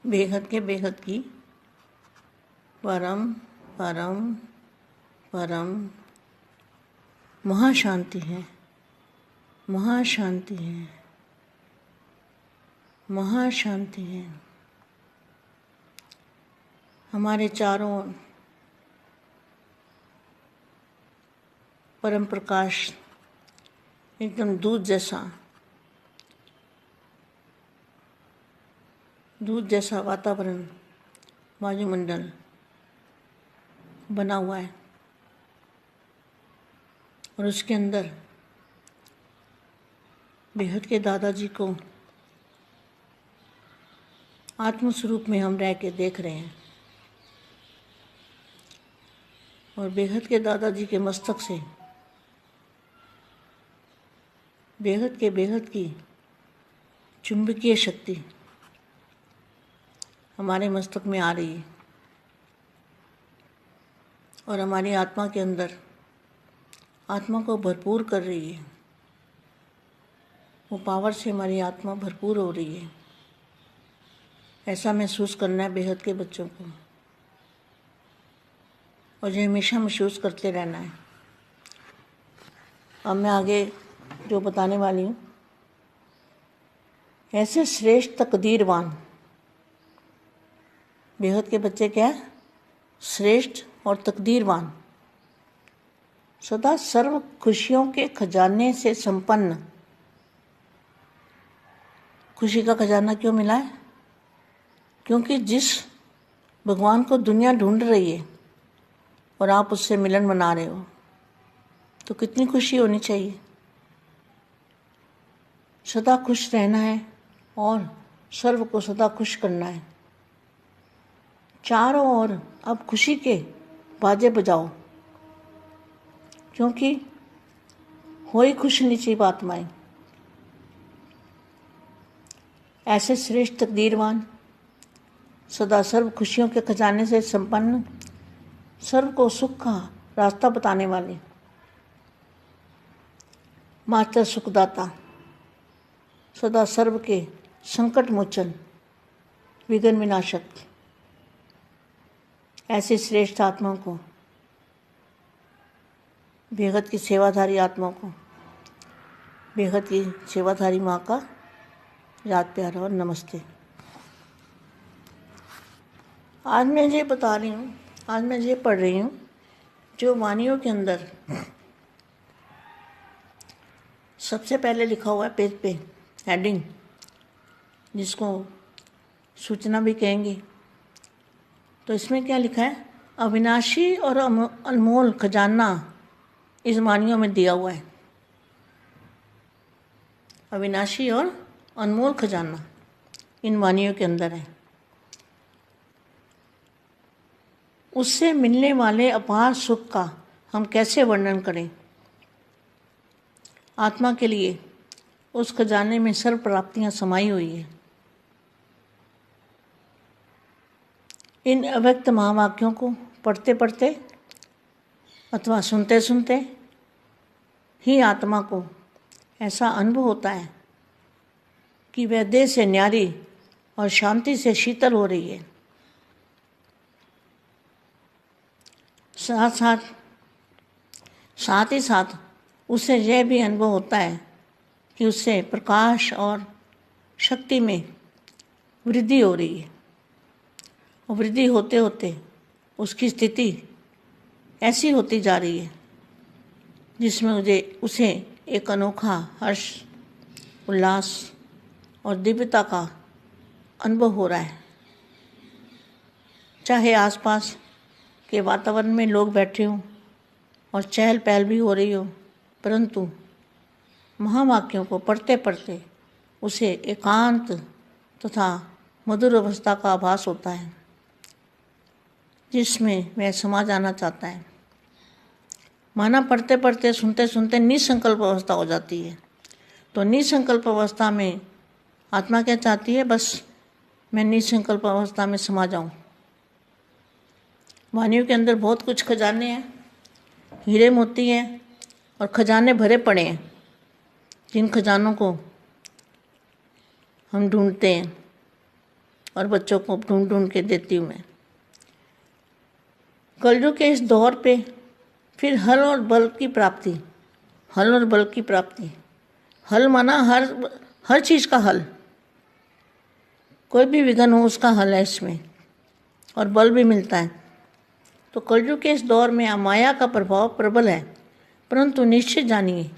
बेहद के बेहद की परम परम परम महाशांति है, महाशांति है, महाशांति है। हमारे चारों ओर परम प्रकाश एकदम दूध जैसा वातावरण, वायुमंडल बना हुआ है और उसके अंदर बेहद के दादाजी को आत्म स्वरूप में हम रह के देख रहे हैं और बेहद के दादाजी के मस्तक से बेहद की चुंबकीय शक्ति हमारे मस्तक में आ रही है और हमारी आत्मा के अंदर आत्मा को भरपूर कर रही है। वो पावर से हमारी आत्मा भरपूर हो रही है। ऐसा महसूस करना है बेहद के बच्चों को और ये हमेशा महसूस करते रहना है। अब मैं आगे जो बताने वाली हूँ, ऐसे श्रेष्ठ तकदीरवान बेहद के बच्चे क्या है? श्रेष्ठ और तकदीरवान, सदा सर्व खुशियों के खजाने से संपन्न। खुशी का खजाना क्यों मिला है? क्योंकि जिस भगवान को दुनिया ढूंढ रही है और आप उससे मिलन मना रहे हो, तो कितनी खुशी होनी चाहिए। सदा खुश रहना है और सर्व को सदा खुश करना है। चारों ओर अब खुशी के बाजे बजाओ, क्योंकि हो ही खुश नसीब आत्माएं। ऐसे श्रेष्ठ तकदीरवान, सदा सर्व खुशियों के खजाने से संपन्न, सर्व को सुख का रास्ता बताने वाले, मास्टर सुखदाता, सदा सर्व के संकट मोचन, विघ्न विनाशक, ऐसी श्रेष्ठ आत्माओं को, बेहद की सेवाधारी आत्माओं को, बेहद की सेवाधारी माँ का याद प्यार और नमस्ते। आज मैं ये बता रही हूँ, आज मैं ये पढ़ रही हूँ जो वानियों के अंदर सबसे पहले लिखा हुआ है पेज पे, हेडिंग, जिसको सूचना भी कहेंगे। तो इसमें क्या लिखा है? अविनाशी और अनमोल खजाना इस वानियों में दिया हुआ है। अविनाशी और अनमोल खजाना इन वानियों के अंदर है। उससे मिलने वाले अपार सुख का हम कैसे वर्णन करें। आत्मा के लिए उस खजाने में सर्व प्राप्तियां समाई हुई है। इन अव्यक्त महावाक्यों को पढ़ते पढ़ते अथवा सुनते सुनते ही आत्मा को ऐसा अनुभव होता है कि वह देह से न्यारी और शांति से शीतल हो रही है। साथ ही साथ उसे यह भी अनुभव होता है कि उससे प्रकाश और शक्ति में वृद्धि हो रही है और वृद्धि होते होते उसकी स्थिति ऐसी होती जा रही है जिसमें उसे एक अनोखा हर्ष, उल्लास और दिव्यता का अनुभव हो रहा है। चाहे आसपास के वातावरण में लोग बैठे हों और चहल पहल भी हो रही हो, परंतु महावाक्यों को पढ़ते पढ़ते उसे एकांत तथा मधुर अवस्था का आभास होता है, जिसमें वह समा जाना चाहता है। माना पढ़ते पढ़ते सुनते सुनते निसंकल्प अवस्था हो जाती है। तो निसंकल्प अवस्था में आत्मा क्या चाहती है? बस मैं निसंकल्प अवस्था में समा जाऊं। वानियों के अंदर बहुत कुछ खजाने हैं, हीरे मोती हैं और खजाने भरे पड़े हैं, जिन खजानों को हम ढूंढते हैं और बच्चों को ढूंढ ढूंढ के देती हूँ मैं। कलयुग के इस दौर पे फिर हल और बल की प्राप्ति, हल और बल की प्राप्ति। हल माना हर चीज़ का हल, कोई भी विघ्न हो उसका हल है इसमें, और बल भी मिलता है। तो कलयुग के इस दौर में माया का प्रभाव प्रबल है, परंतु निश्चित जानिए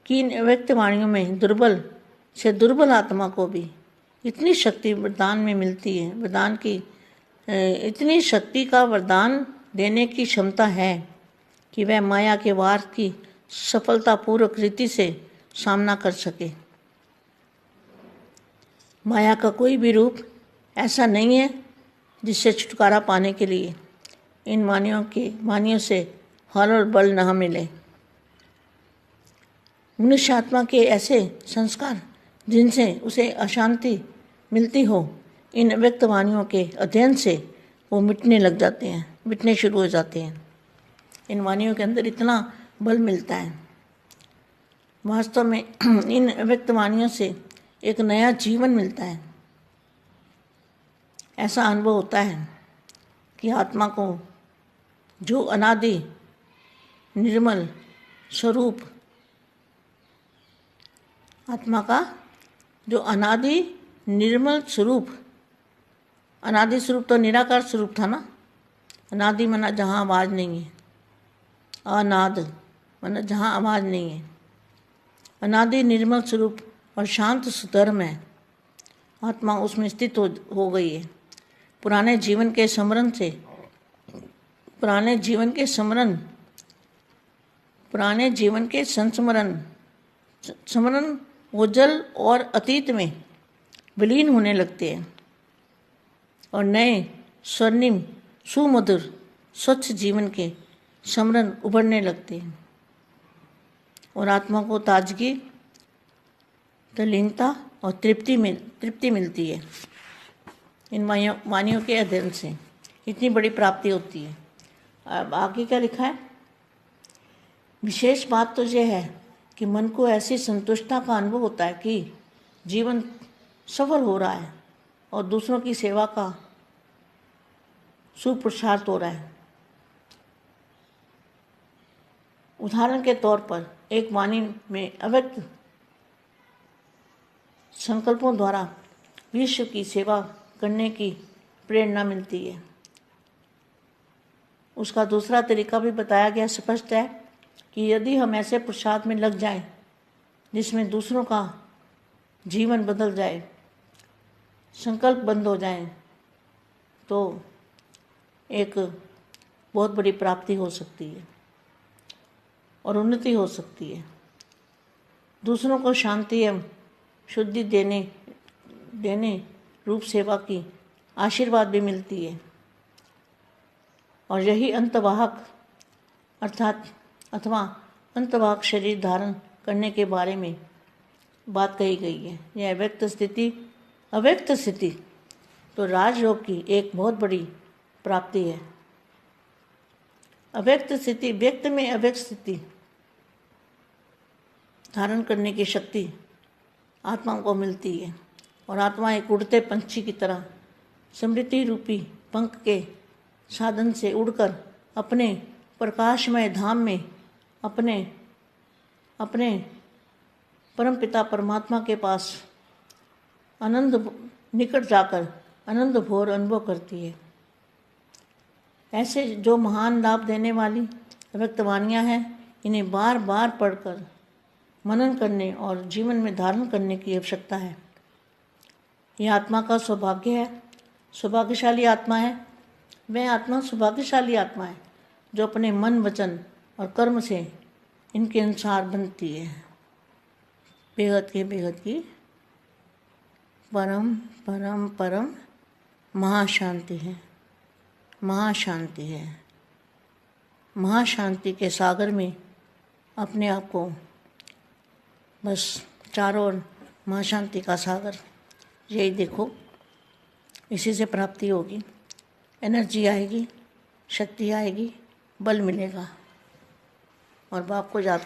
कि इन अव्यक्त वाणियों में दुर्बल से दुर्बल आत्मा को भी इतनी शक्ति वरदान में मिलती है, वरदान की इतनी शक्ति का वरदान देने की क्षमता है कि वह माया के वार की सफलतापूर्वक रीति से सामना कर सके। माया का कोई भी रूप ऐसा नहीं है जिससे छुटकारा पाने के लिए इन वाणियों से हल और बल न मिले। मनुष्य आत्मा के ऐसे संस्कार जिनसे उसे अशांति मिलती हो, इन अव्यक्त वाणियों के अध्ययन से वो मिटने शुरू हो जाते हैं। इन वाणियों के अंदर इतना बल मिलता है। वास्तव में इन अव्यक्त वाणियों से एक नया जीवन मिलता है। ऐसा अनुभव होता है कि आत्मा को जो अनादि निर्मल स्वरूप, आत्मा का जो अनादि निर्मल स्वरूप, अनादि स्वरूप तो निराकार स्वरूप था ना। अनादि माना जहाँ आवाज़ नहीं है, अनाद माना जहाँ आवाज़ नहीं है। अनादि निर्मल स्वरूप और शांत सुधर्म है। आत्मा उसमें स्थित हो गई है। पुराने जीवन के संस्मरण ओझल और अतीत में विलीन होने लगते हैं और नए स्वर्णिम सुमधुर स्वच्छ जीवन के स्मरण उभरने लगते हैं और आत्मा को ताजगी, तल्लीनता और तृप्ति मिलती है। इन वाणियों के अध्ययन से इतनी बड़ी प्राप्ति होती है। अब आगे क्या लिखा है? विशेष बात तो यह है कि मन को ऐसी संतुष्टता का अनुभव होता है कि जीवन सफल हो रहा है और दूसरों की सेवा का सुपुरुषार्थ हो रहा है। उदाहरण के तौर पर एक वाणी में अव्यक्त संकल्पों द्वारा विश्व की सेवा करने की प्रेरणा मिलती है। उसका दूसरा तरीका भी बताया गया। स्पष्ट है कि यदि हम ऐसे पुरुषार्थ में लग जाएं जिसमें दूसरों का जीवन बदल जाए, संकल्प बंद हो जाए, तो एक बहुत बड़ी प्राप्ति हो सकती है और उन्नति हो सकती है। दूसरों को शांति एवं शुद्धि देने रूप सेवा की आशीर्वाद भी मिलती है और यही अंतवाहक अथवा अंतवाहक शरीर धारण करने के बारे में बात कही गई है। यह अव्यक्त स्थिति तो राजयोग की एक बहुत बड़ी प्राप्ति है। अव्यक्त स्थिति, व्यक्त में अव्यक्त स्थिति धारण करने की शक्ति आत्मा को मिलती है और आत्मा एक उड़ते पंछी की तरह समृद्धि रूपी पंख के साधन से उड़कर अपने प्रकाशमय धाम में अपने परमपिता परमात्मा के पास निकट जाकर आनंद भोर अनुभव करती है। ऐसे जो महान लाभ देने वाली अव्यक्त वाणियाँ हैं, इन्हें बार बार पढ़कर मनन करने और जीवन में धारण करने की आवश्यकता है। यह आत्मा का सौभाग्य है, सौभाग्यशाली आत्मा है। वह आत्मा सौभाग्यशाली आत्मा है जो अपने मन, वचन और कर्म से इनके अनुसार बनती है। बेहद की परम परम परम महाशांति है, महाशांति है। महाशांति के सागर में अपने आप को बस चारों ओर महाशांति का सागर, यही देखो, इसी से प्राप्ति होगी। एनर्जी आएगी, शक्ति आएगी, बल मिलेगा और बाप को याद